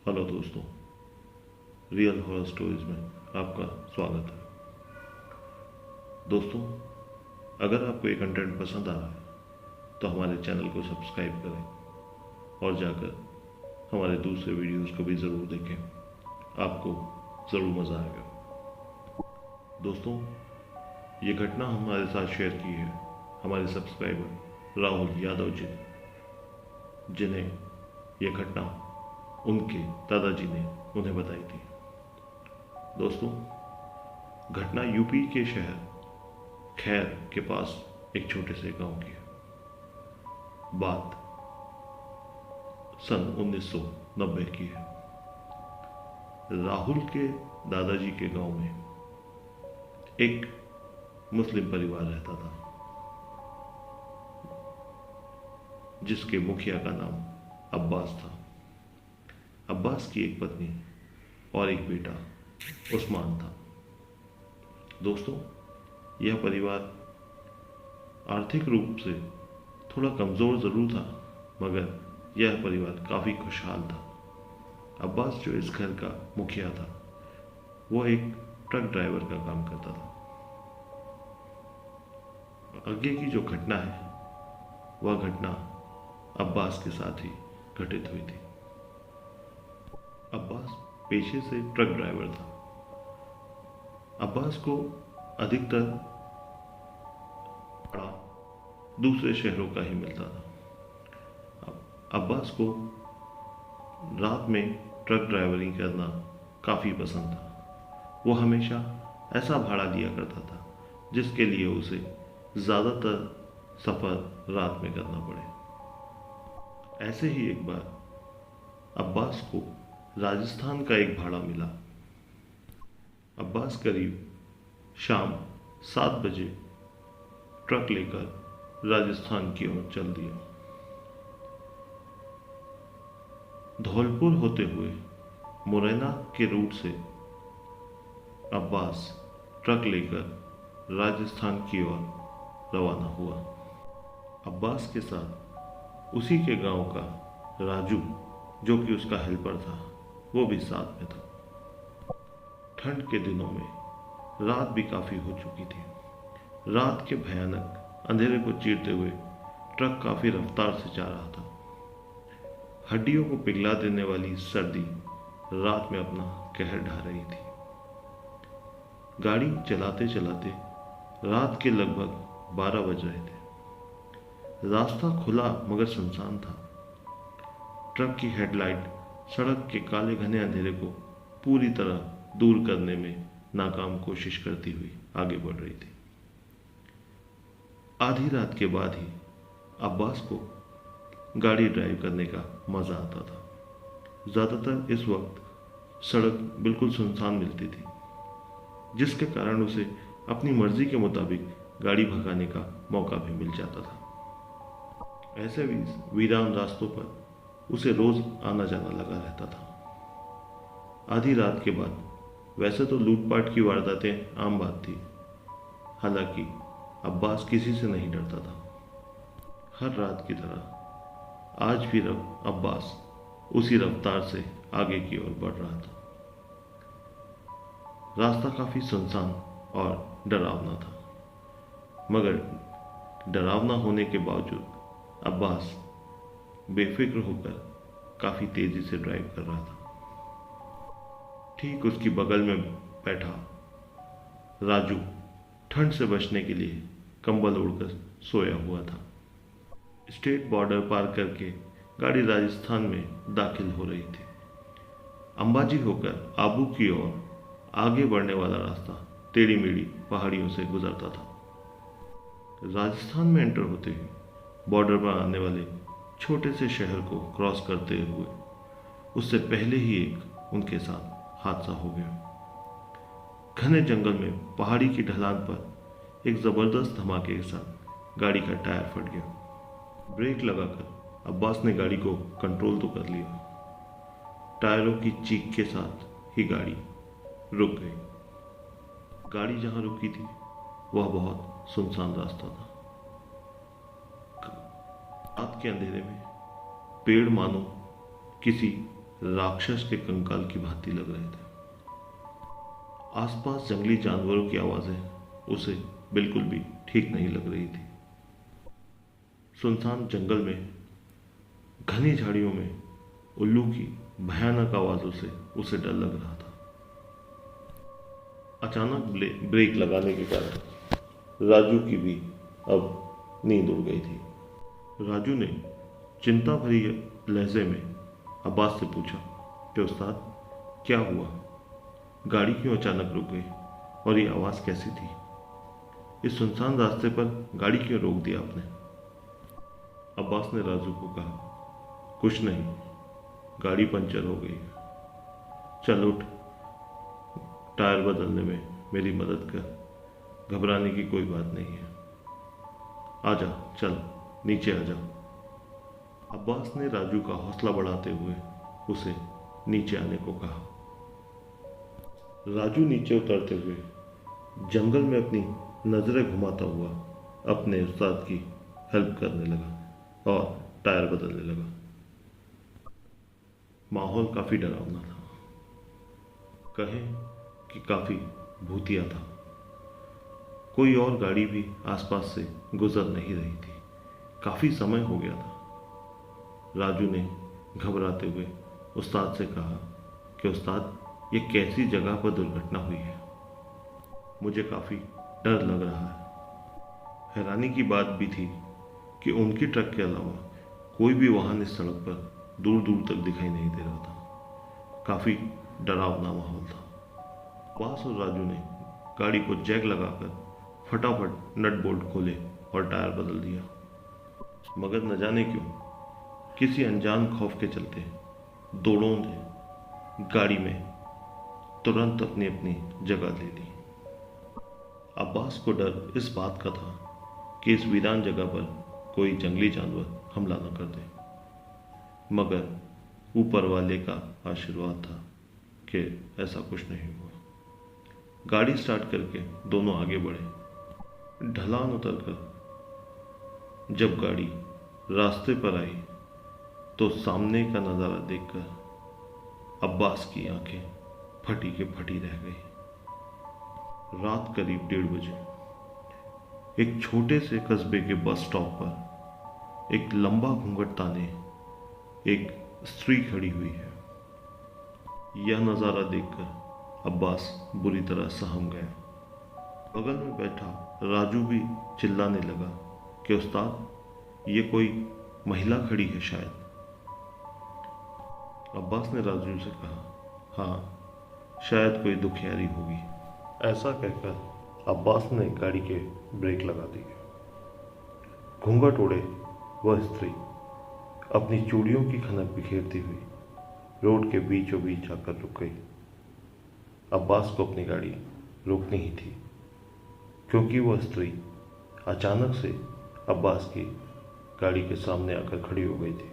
Hello दोस्तों, real horror stories में आपका स्वागत है। दोस्तों, अगर आपको ये कंटेंट पसंद आ रहा है तो हमारे चैनल को सब्सक्राइब करें और जाकर हमारे दूसरे वीडियोस को भी ज़रूर देखें। आपको ज़रूर मज़ा आएगा। दोस्तों, ये घटना हमारे साथ शेयर की है हमारे सब्सक्राइबर राहुल यादव जी ने, जिन्हें यह घटना उनके दादाजी ने उन्हें बताई थी। दोस्तों, घटना यूपी के शहर खैर के पास एक छोटे से गांव की है। बात सन 1990 की है। राहुल के दादाजी के गांव में एक मुस्लिम परिवार रहता था, जिसके मुखिया का नाम अब्बास था। अब्बास की एक पत्नी और एक बेटा उस्मान था। दोस्तों, यह परिवार आर्थिक रूप से थोड़ा कमज़ोर ज़रूर था, मगर यह परिवार काफ़ी खुशहाल था। अब्बास जो इस घर का मुखिया था, वो एक ट्रक ड्राइवर का काम करता था। आगे की जो घटना है, वह घटना अब्बास के साथ ही घटित हुई थी। अब्बास पेशे से ट्रक ड्राइवर था। अब्बास को अधिकतर भाड़ा दूसरे शहरों का ही मिलता था। अब्बास को रात में ट्रक ड्राइवरिंग करना काफ़ी पसंद था। वो हमेशा ऐसा भाड़ा दिया करता था जिसके लिए उसे ज़्यादातर सफ़र रात में करना पड़े। ऐसे ही एक बार अब्बास को राजस्थान का एक भाड़ा मिला। अब्बास करीब शाम 7 बजे ट्रक लेकर राजस्थान की ओर चल दिया। धौलपुर होते हुए मुरैना के रूट से अब्बास ट्रक लेकर राजस्थान की ओर रवाना हुआ। अब्बास के साथ उसी के गांव का राजू, जो कि उसका हेल्पर था, वो भी साथ में था। ठंड के दिनों में रात भी काफ़ी हो चुकी थी। रात के भयानक अंधेरे को चीरते हुए ट्रक काफ़ी रफ्तार से जा रहा था। हड्डियों को पिघला देने वाली सर्दी रात में अपना कहर ढा रही थी। गाड़ी चलाते चलाते रात के लगभग 12 बज रहे थे। रास्ता खुला मगर सुनसान था। ट्रक की हेडलाइट सड़क के काले घने अंधेरे को पूरी तरह दूर करने में नाकाम कोशिश करती हुई आगे बढ़ रही थी। आधी रात के बाद ही अब्बास को गाड़ी ड्राइव करने का मज़ा आता था। ज़्यादातर इस वक्त सड़क बिल्कुल सुनसान मिलती थी, जिसके कारण उसे अपनी मर्जी के मुताबिक गाड़ी भगाने का मौका भी मिल जाता था। ऐसे भी वीरान रास्तों पर उसे रोज़ आना जाना लगा रहता था। आधी रात के बाद वैसे तो लूटपाट की वारदातें आम बात थी। हालांकि अब्बास किसी से नहीं डरता था। हर रात की तरह आज भी अब्बास उसी रफ्तार से आगे की ओर बढ़ रहा था। रास्ता काफ़ी सुनसान और डरावना था, मगर डरावना होने के बावजूद अब्बास बेफिक्र होकर काफ़ी तेज़ी से ड्राइव कर रहा था। ठीक उसकी बगल में बैठा राजू ठंड से बचने के लिए कंबल ओढ़कर सोया हुआ था। स्टेट बॉर्डर पार करके गाड़ी राजस्थान में दाखिल हो रही थी। अंबाजी होकर आबू की ओर आगे बढ़ने वाला रास्ता टेढ़ी मेढ़ी पहाड़ियों से गुजरता था। राजस्थान में एंटर होते ही बॉर्डर पर आने वाले छोटे से शहर को क्रॉस करते हुए उससे पहले ही एक उनके साथ हादसा हो गया। घने जंगल में पहाड़ी की ढलान पर एक जबरदस्त धमाके के साथ गाड़ी का टायर फट गया। ब्रेक लगाकर अब्बास ने गाड़ी को कंट्रोल तो कर लिया। टायरों की चीख के साथ ही गाड़ी रुक गई। गाड़ी जहां रुकी थी वह बहुत सुनसान रास्ता था। रात के अंधेरे में पेड़ मानो किसी राक्षस के कंकाल की भांति लग रहे थे। आसपास जंगली जानवरों की आवाजें उसे बिल्कुल भी ठीक नहीं लग रही थी। सुनसान जंगल में, घनी झाड़ियों में उल्लू की भयानक आवाजों से उसे डर लग रहा था। अचानक ब्रेक लगाने के कारण राजू की भी अब नींद उड़ गई थी। राजू ने चिंता भरी लहजे में अब्बास से पूछा कि उस्ताद, क्या हुआ? गाड़ी क्यों अचानक रुक गई और ये आवाज़ कैसी थी? इस सुनसान रास्ते पर गाड़ी क्यों रोक दिया आपने? अब्बास ने राजू को कहा, कुछ नहीं, गाड़ी पंचर हो गई। चल उठ, टायर बदलने में मेरी मदद कर। घबराने की कोई बात नहीं है। आजा, चल नीचे आजा। अब्बास ने राजू का हौसला बढ़ाते हुए उसे नीचे आने को कहा। राजू नीचे उतरते हुए जंगल में अपनी नजरें घुमाता हुआ अपने उस्ताद की हेल्प करने लगा और टायर बदलने लगा। माहौल काफी डरावना था, कहें कि काफी भूतिया था। कोई और गाड़ी भी आसपास से गुजर नहीं रही थी। काफी समय हो गया था। राजू ने घबराते हुए उस्ताद से कहा कि उस्ताद, ये कैसी जगह पर दुर्घटना हुई है? मुझे काफी डर लग रहा है। हैरानी की बात भी थी कि उनकी ट्रक के अलावा कोई भी वाहन इस सड़क पर दूर दूर तक दिखाई नहीं दे रहा था। काफी डरावना माहौल था। अब्बास और राजू ने गाड़ी को जैक लगाकर फटाफट नट बोल्ट खोले और टायर बदल दिया। मगर न जाने क्यों किसी अनजान खौफ के चलते दोनों ने गाड़ी में तुरंत अपनी अपनी जगह ले ली। अब्बास को डर इस बात का था कि इस वीरान जगह पर कोई जंगली जानवर हमला न कर दे, मगर ऊपर वाले का आशीर्वाद था कि ऐसा कुछ नहीं हुआ। गाड़ी स्टार्ट करके दोनों आगे बढ़े। ढलान उतरकर जब गाड़ी रास्ते पर आई तो सामने का नज़ारा देखकर अब्बास की आंखें फटी के फटी रह गई। रात करीब 1:30 बजे एक छोटे से कस्बे के बस स्टॉप पर एक लंबा घूंघट ताने एक स्त्री खड़ी हुई है। यह नज़ारा देखकर अब्बास बुरी तरह सहम गया। बगल में बैठा राजू भी चिल्लाने लगा कि उस्ताद, ये कोई महिला खड़ी है शायद। अब्बास ने राजू से कहा, हाँ, शायद कोई दुखियारी होगी। ऐसा कहकर अब्बास ने गाड़ी के ब्रेक लगा दिए। घूंघट ओढ़े वह स्त्री अपनी चूड़ियों की खनक बिखेरती हुई रोड के बीचों बीच जाकर रुक गई। अब्बास को अपनी गाड़ी रोकनी ही थी, क्योंकि वह स्त्री अचानक से अब्बास की गाड़ी के सामने आकर खड़ी हो गई थी।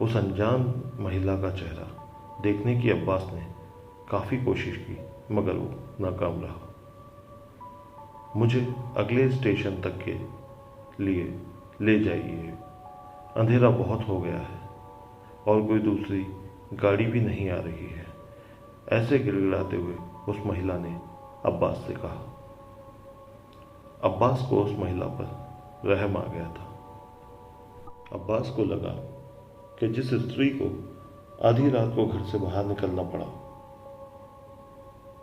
उस अनजान महिला का चेहरा देखने की अब्बास ने काफ़ी कोशिश की, मगर वो नाकाम रहा। मुझे अगले स्टेशन तक के लिए ले जाइए, अंधेरा बहुत हो गया है और कोई दूसरी गाड़ी भी नहीं आ रही है, ऐसे गिड़गिड़ाते हुए उस महिला ने अब्बास से कहा। अब्बास को उस महिला पर रहम आ गया था। अब्बास को लगा कि जिस स्त्री को आधी रात को घर से बाहर निकलना पड़ा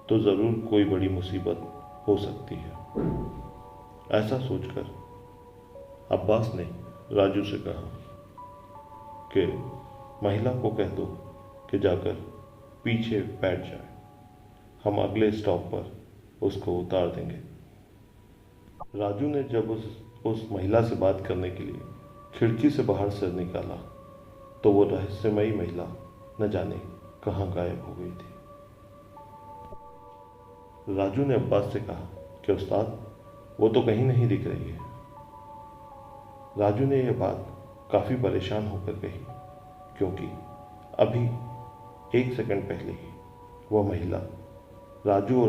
तो जरूर कोई बड़ी मुसीबत हो सकती है। ऐसा सोचकर अब्बास ने राजू से कहा कि महिला को कह दो कि जाकर पीछे बैठ जाए, हम अगले स्टॉप पर उसको उतार देंगे। राजू ने जब उस महिला से बात करने के लिए खिड़की से बाहर सिर निकाला तो वो रहस्यमयी महिला न जाने कहाँ गायब हो गई थी। राजू ने अब्बास से कहा कि उस्ताद, वो तो कहीं नहीं दिख रही है। राजू ने यह बात काफी परेशान होकर कही, क्योंकि अभी 1 सेकंड पहले ही वह महिला राजू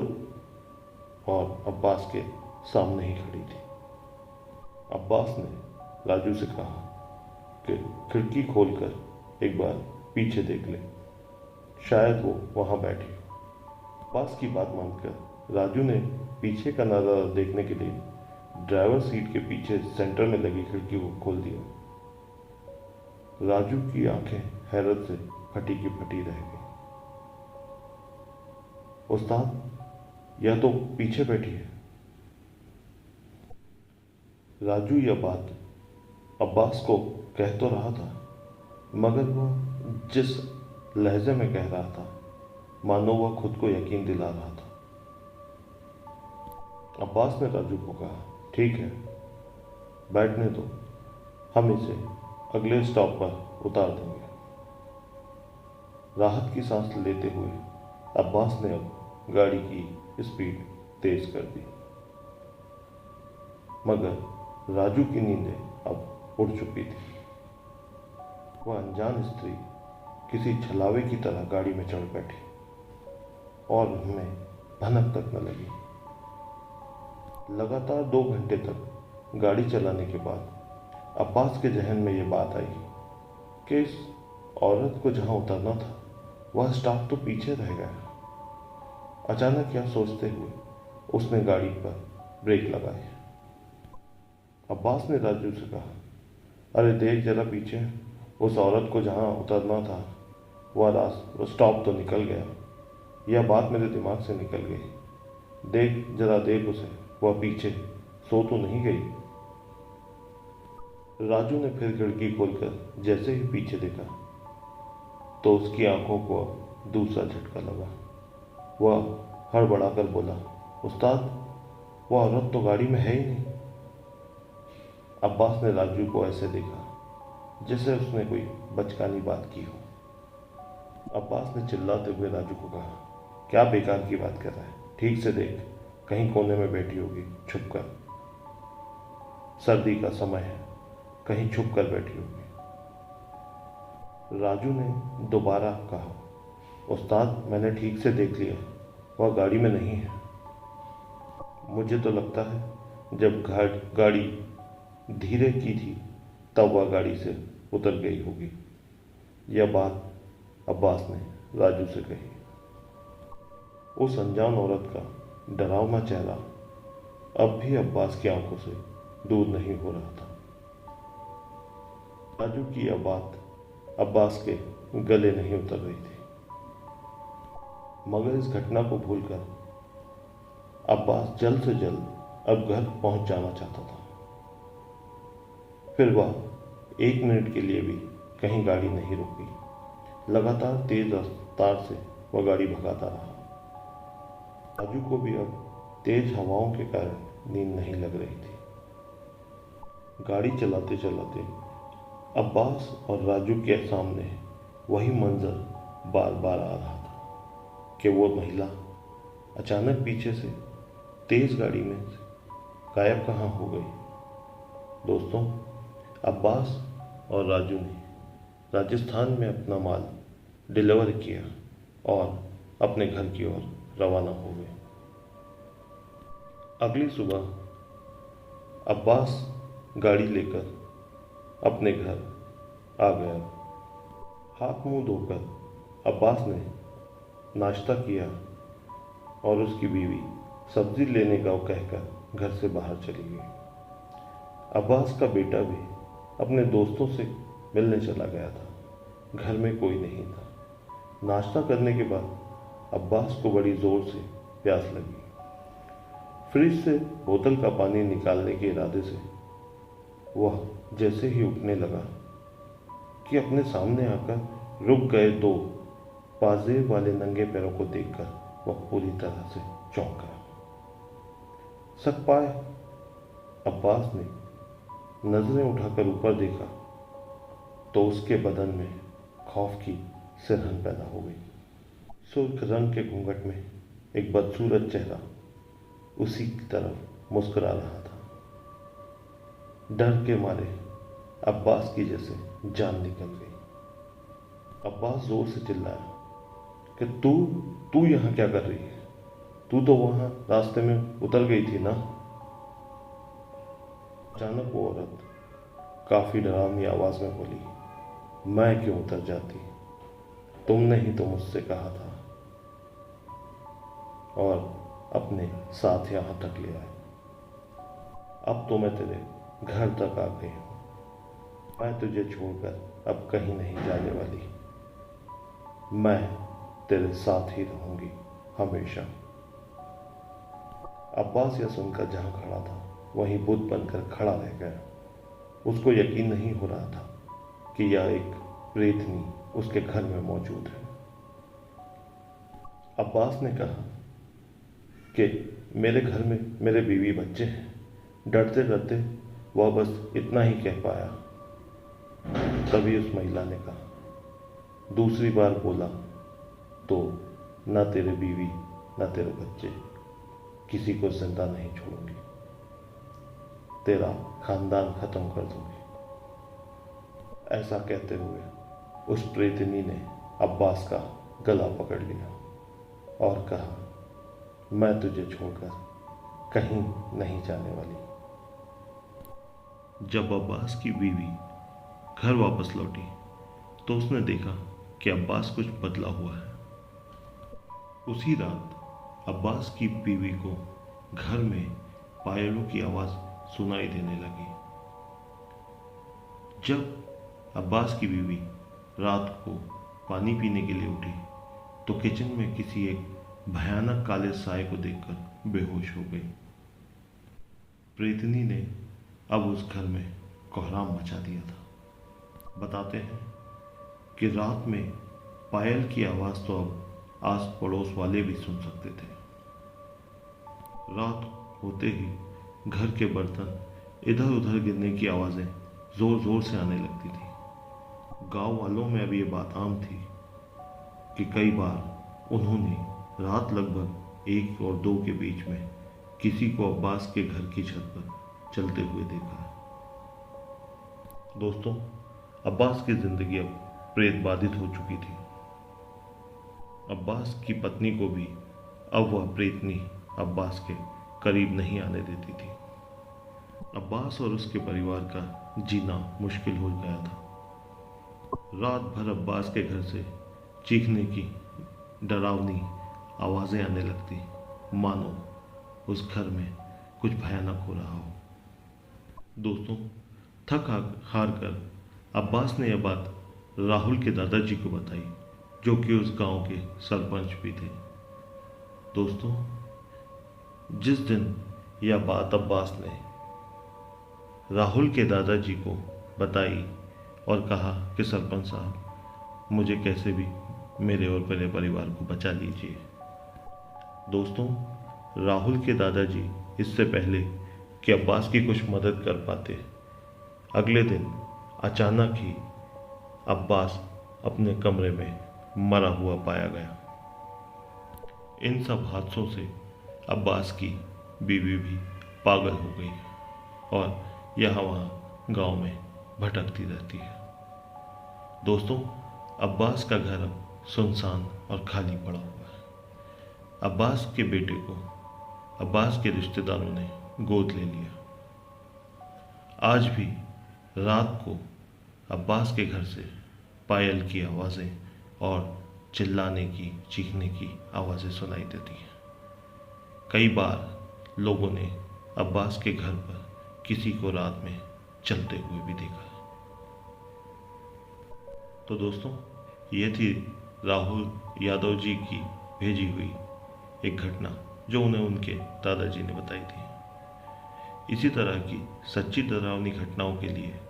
और अब्बास के सामने ही खड़ी थी। अब्बास ने राजू से कहा कि खिड़की खोलकर एक बार पीछे देख ले, शायद वो वहां बैठी। अब्बास की बात मानकर राजू ने पीछे का नजारा देखने के लिए ड्राइवर सीट के पीछे सेंटर में लगी खिड़की को खोल दिया। राजू की आंखें हैरत से फटी की फटी रह गई। उस्ताद, यह तो पीछे बैठी है। राजू यह बात अब्बास को कह तो रहा था, मगर वह जिस लहजे में कह रहा था मानो वह खुद को यकीन दिला रहा था। अब्बास ने राजू को कहा, ठीक है, बैठने दो, हम इसे अगले स्टॉप पर उतार देंगे। राहत की सांस लेते हुए अब्बास ने अब गाड़ी की स्पीड तेज कर दी, मगर राजू की नींदें अब उड़ चुकी थी। वह अनजान स्त्री किसी छलावे की तरह गाड़ी में चढ़ बैठी और उन्हें भनक तक न लगी। लगातार 2 घंटे तक गाड़ी चलाने के बाद अब्बास के जहन में यह बात आई कि इस औरत को जहां उतरना था वह स्टॉप तो पीछे रह गया। अचानक यह सोचते हुए उसने गाड़ी पर ब्रेक लगाए। अब्बास ने राजू से कहा, अरे देख जरा पीछे, उस औरत को जहां उतरना था वह स्टॉप तो निकल गया। यह बात मेरे दिमाग से निकल गई। देख जरा, देख उसे, वह पीछे सो तो नहीं गई। राजू ने फिर खिड़की खोलकर जैसे ही पीछे देखा तो उसकी आंखों को दूसरा झटका लगा। वह हड़बड़ाकर बोला, उस्ताद, वह औरत तो गाड़ी में है ही नहीं। अब्बास ने राजू को ऐसे देखा जैसे उसने कोई बचकानी बात की हो। अब्बास ने चिल्लाते हुए राजू को कहा, क्या बेकार की बात कर रहा है, ठीक से देख, कहीं कोने में बैठी होगी छुपकर। सर्दी का समय है, कहीं छुप कर बैठी होगी। राजू ने दोबारा कहा, उस्ताद, मैंने ठीक से देख लिया, वह गाड़ी में नहीं है। मुझे तो लगता है जब गाड़ी धीरे की थी तब वह गाड़ी से उतर गई होगी। यह बात अब्बास ने राजू से कही। उस अनजान औरत का डरावना चेहरा अब भी अब्बास की आंखों से दूर नहीं हो रहा था। राजू की यह बात अब्बास के गले नहीं उतर रही थी, मगर इस घटना को भूलकर अब्बास जल्द से जल्द अब घर पहुंच जाना चाहता था। फिर वह 1 मिनट के लिए भी कहीं गाड़ी नहीं रुकी। लगातार तेज रफ्तार से वह गाड़ी भगाता रहा। राजू को भी अब तेज हवाओं के कारण नींद नहीं लग रही थी। गाड़ी चलाते चलाते अब्बास और राजू के सामने वही मंजर बार बार आ रहा था कि वो महिला अचानक पीछे से तेज गाड़ी में गायब कहाँ हो गई। दोस्तों, अब्बास और राजू ने राजस्थान में अपना माल डिलीवर किया और अपने घर की ओर रवाना हो गए। अगली सुबह अब्बास गाड़ी लेकर अपने घर आ गया। हाथ मुंह धोकर अब्बास ने नाश्ता किया और उसकी बीवी सब्जी लेने का कहकर घर से बाहर चली गई। अब्बास का बेटा भी अपने दोस्तों से मिलने चला गया था। घर में कोई नहीं था। नाश्ता करने के बाद अब्बास को बड़ी जोर से प्यास लगी। फ्रिज से बोतल का पानी निकालने के इरादे से वह जैसे ही उठने लगा कि अपने सामने आकर रुक गए 2 पाजेब वाले नंगे पैरों को देखकर वह पूरी तरह से चौंक गया। शक पाए अब्बास ने नजरें उठाकर ऊपर देखा तो उसके बदन में खौफ की सिरहन पैदा हो गई। सुर्ख रंग के घूंघट में एक बदसूरत चेहरा उसी की तरफ मुस्कुरा रहा था। डर के मारे अब्बास की जैसे जान निकल गई। अब्बास जोर से चिल्लाया कि तू यहां क्या कर रही है? तू तो वहां रास्ते में उतर गई थी ना। अचानक वो औरत काफी डरावनी आवाज में बोली, मैं क्यों उतर जाती? तुमने ही तो मुझसे कहा था और अपने साथ यहाँ तक ले आए। अब तो मैं तेरे घर तक आ गई हूँ। मैं तुझे छोड़कर अब कहीं नहीं जाने वाली। मैं तेरे साथ ही रहूंगी हमेशा। अब्बास यह सुनकर जहां खड़ा था वहीं बुत बनकर खड़ा रह गया। उसको यकीन नहीं हो रहा था कि यह एक प्रेतनी उसके घर में मौजूद है। अब्बास ने कहा कि मेरे घर में मेरे बीवी बच्चे हैं। डरते डरते वह बस इतना ही कह पाया। तभी उस महिला ने कहा, दूसरी बार बोला तो ना तेरे बीवी ना तेरे बच्चे, किसी को जिंदा नहीं छोड़ूंगी। तेरा खानदान खत्म कर दूंगी। ऐसा कहते हुए उस प्रेतनी ने अब्बास का गला पकड़ लिया और कहा, मैं तुझे छोड़कर कहीं नहीं जाने वाली। जब अब्बास की बीवी घर वापस लौटी तो उसने देखा कि अब्बास कुछ बदला हुआ है। उसी रात अब्बास की बीवी को घर में पायलों की आवाज सुनाई देने लगी। जब अब्बास की बीवी रात को पानी पीने के लिए उठी तो किचन में किसी एक भयानक काले साए को देखकर बेहोश हो गई। प्रेतनी ने अब उस घर में कोहराम मचा दिया था। बताते हैं कि रात में पायल की आवाज तो अब आस पड़ोस वाले भी सुन सकते थे। रात होते ही घर के बर्तन इधर उधर गिरने की आवाजें जोर जोर से आने लगती थी। गांव वालों में अब ये बात आम थी कि कई बार उन्होंने रात लगभग 1 और 2 के बीच में किसी को अब्बास के घर की छत पर चलते हुए देखा है। दोस्तों, अब्बास की जिंदगी अब प्रेत बाधित हो चुकी थी। अब्बास की पत्नी को भी अब वह प्रेतनी अब्बास के करीब नहीं आने देती थी। अब्बास और उसके परिवार का जीना मुश्किल हो गया था। रात भर अब्बास के घर से चीखने की डरावनी आवाजें आने लगती, मानो उस घर में कुछ भयानक हो रहा हो। दोस्तों, थक हार कर अब्बास ने यह बात राहुल के दादाजी को बताई, जो कि उस गांव के सरपंच भी थे। दोस्तों, जिस दिन यह बात अब्बास ने राहुल के दादाजी को बताई और कहा कि सरपंच साहब, मुझे कैसे भी मेरे और मेरे परिवार को बचा लीजिए। दोस्तों, राहुल के दादाजी इससे पहले कि अब्बास की कुछ मदद कर पाते, अगले दिन अचानक ही अब्बास अपने कमरे में मरा हुआ पाया गया। इन सब हादसों से अब्बास की बीवी भी पागल हो गई और यहाँ वहाँ गांव में भटकती रहती है। दोस्तों, अब्बास का घर अब सुनसान और खाली पड़ा हुआ है। अब्बास के बेटे को अब्बास के रिश्तेदारों ने गोद ले लिया। आज भी रात को अब्बास के घर से पायल की आवाज़ें और चिल्लाने की, चीखने की आवाज़ें सुनाई देती हैं। कई बार लोगों ने अब्बास के घर पर किसी को रात में चलते हुए भी देखा। तो दोस्तों, ये थी राहुल यादव जी की भेजी हुई एक घटना जो उन्हें उनके दादाजी ने बताई थी। इसी तरह की सच्ची डरावनी घटनाओं के लिए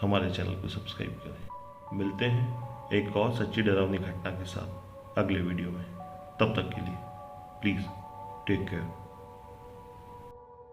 हमारे चैनल को सब्सक्राइब करें। मिलते हैं एक और सच्ची डरावनी घटना के साथ अगले वीडियो में। तब तक के लिए प्लीज़ टेक केयर।